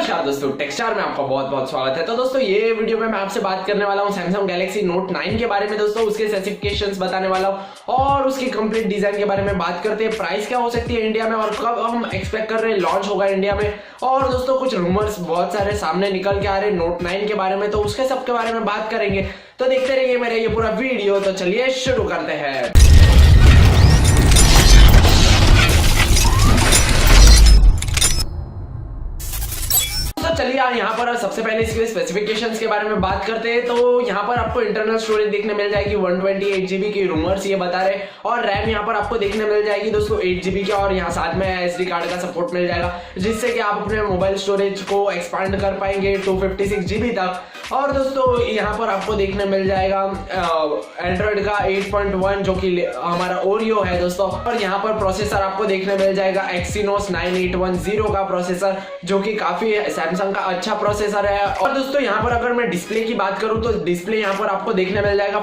नमस्कार दोस्तों, टेक्सटार में आपका बहुत बहुत स्वागत है। तो दोस्तों ये वीडियो में मैं आपसे बात करने वाला हूँ सैमसंग गैलेक्सी नोट 9 के बारे में। दोस्तों उसके स्पेसिफिकेशंस बताने वाला हूँ और उसकी कंप्लीट डिजाइन के बारे में बात करते हैं। प्राइस क्या हो सकती है इंडिया में और कब हम एक्सपेक्ट कर रहे हैं लॉन्च होगा इंडिया में। और दोस्तों कुछ रूमर्स बहुत सारे सामने निकल के आ रहे हैं नोट 9 के बारे में, तो उसके सब के बारे में बात करेंगे। तो देखते रहिए मेरा ये पूरा वीडियो। तो चलिए शुरू करते हैं। चलिए यहाँ पर सबसे पहले इसके स्पेसिफिकेशंस के बारे में बात करते हैं। तो यहाँ पर आपको इंटरनल स्टोरेज देखने मिल जाएगी 128 GB की, रूमर्स ये बता रहे। और रैम यहाँ पर आपको देखने मिल जाएगी दोस्तों 8 GB की, और यहाँ साथ में SD कार्ड का सपोर्ट मिल जाएगा, जिससे कि आप अपने मोबाइल स्टोरेज को एक्सपांड कर पाएंगे 256 GB तक। और दोस्तों यहाँ पर आपको देखने मिल जाएगा एंड्रॉइड का 8.1 जो कि हमारा ओरियो है दोस्तों। और यहाँ पर प्रोसेसर आपको देखने मिल जाएगा एक्सिनोस 9810 का प्रोसेसर, जो कि काफी सैमसंग का अच्छा प्रोसेसर है। और दोस्तों यहाँ पर अगर मैं डिस्प्ले की बात करूं तो डिस्प्ले यहाँ पर आपको देखने मिल जाएगा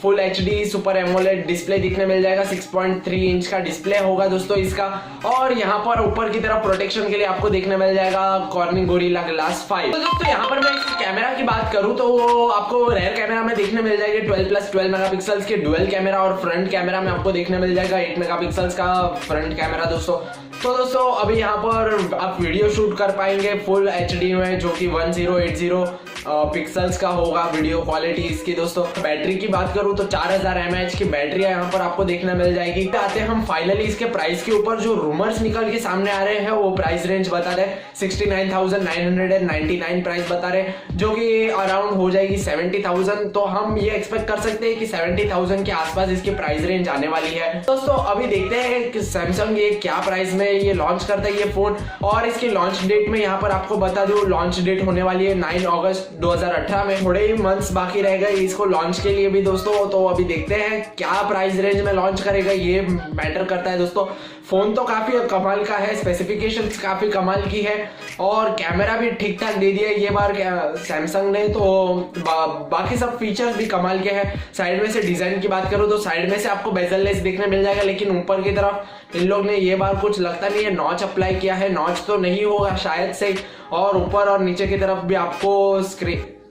full HD super AMOLED display देखने मिल जाएगा। 6.3 इंच का डिस्प्ले होगा दोस्तों इसका। और यहाँ पर ऊपर की तरफ प्रोटेक्शन के लिए आपको देखने मिल जाएगा कॉर्निंग गोरिल्ला ग्लास 5। तो दोस्तों यहाँ पर मैं इसकी कैमरा की बात करूं तो आपको रेयर कैमरा में देखने मिल जाएगी 12+12 मेगापिक्सल्स के डुअल कैमरा, और फ्रंट कैमरा में आपको देखने मिल जाएगा 8 मेगापिक्सल्स का फ्रंट कैमरा दोस्तों। तो दोस्तों अभी यहाँ पर आप वीडियो शूट कर पाएंगे फुल HD में, जो कि 1080 पिक्सल्स का होगा वीडियो क्वालिटी इसकी दोस्तों। बैटरी की बात करूँ तो 4000 mAh की बैटरी यहाँ पर आपको देखने मिल जाएगी। आते हैं हम फाइनली इसके प्राइस के ऊपर। जो रूमर्स निकल के सामने आ रहे हैं वो प्राइस रेंज बता रहे 69,999 प्राइस बता रहे, जो कि अराउंड हो जाएगी 70,000। तो हम ये एक्सपेक्ट कर सकते हैं कि 70,000 के आसपास इसकी प्राइस रेंज आने वाली है दोस्तों। अभी देखते हैं कि सैमसंग ये क्या प्राइस में ये लॉन्च करता है ये फोन। और इसकी लॉन्च डेट में यहाँ पर आपको बता दूं, लॉन्च डेट होने वाली है 9 अगस्त 2018 में। थोड़े ही मंथ्स बाकी रह गए इसको लॉन्च के लिए भी दोस्तों। तो अभी देखते हैं क्या प्राइस रेंज में लॉन्च करेगा, ये मैटर करता है दोस्तों। फोन तो काफी कमाल का है, स्पेसिफिकेशंस काफी कमाल की है, और कैमरा भी ठीक ठाक दे दिया ये बार सैमसंग ने। तो बाकी सब फीचर्स भी कमाल के हैं। साइड में से डिजाइन की बात करूं तो साइड में से आपको बेजल लेस देखने मिल जाएगा, लेकिन ऊपर की तरफ इन लोग ने ये बार कुछ लगता नहीं है नॉच अप्लाई किया है। नॉच तो नहीं होगा शायद से। और ऊपर और नीचे की तरफ भी आपको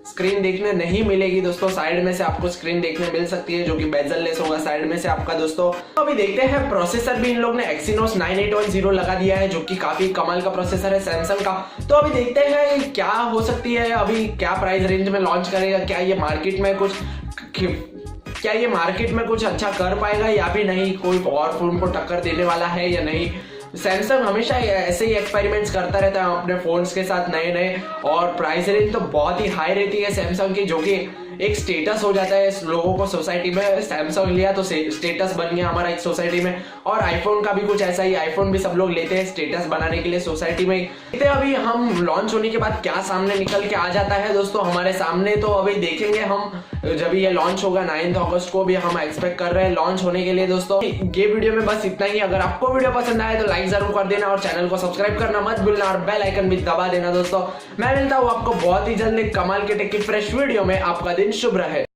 स्क्रीन देखने नहीं मिलेगी दोस्तों। साइड में से आपको स्क्रीन देखने मिल सकती है, जो कि बेजल लेस होगा साइड में से आपका दोस्तों। तो अभी देखते हैं प्रोसेसर भी इन लोग ने एक्सिनोस 9810 लगा दिया है, जो कि काफी कमाल का प्रोसेसर है सैमसंग का। तो अभी देखते हैं क्या हो सकती है, अभी क्या प्राइस रेंज में लॉन्च करेगा, क्या ये मार्केट में कुछ अच्छा कर पाएगा या भी नहीं, कोई और फोन को टक्कर देने वाला है या नहीं। सैमसंग हमेशा ऐसे ही एक्सपेरिमेंट्स करता रहता है अपने फोन्स के साथ नए नए, और प्राइस रेंज तो बहुत ही हाई रहती है सैमसंग की, जो कि एक स्टेटस हो जाता है लोगों को सोसाइटी में। सैमसंग लिया तो स्टेटस बन गया हमारा एक सोसाइटी में। और आईफोन का भी कुछ ऐसा ही, आईफोन भी सब लोग लेते हैं स्टेटस बनाने के लिए सोसाइटी में। देखते अभी हम लॉन्च होने के बाद क्या सामने निकल के आ जाता है दोस्तों हमारे सामने। तो अभी देखेंगे हम जब ये लॉन्च होगा 9 अगस्त को, भी हम एक्सपेक्ट कर रहे हैं लॉन्च होने के लिए दोस्तों। ये वीडियो में बस इतना ही। अगर आपको वीडियो पसंद आए तो लाइक जरूर कर देना, और चैनल को सब्सक्राइब करना मत भूलना, और बेल आइकन भी दबा देना दोस्तों। मैं मिलता हूँ आपको बहुत ही जल्द कमाल के टेक की फ्रेश वीडियो में। आपका दिन शुभ रहे।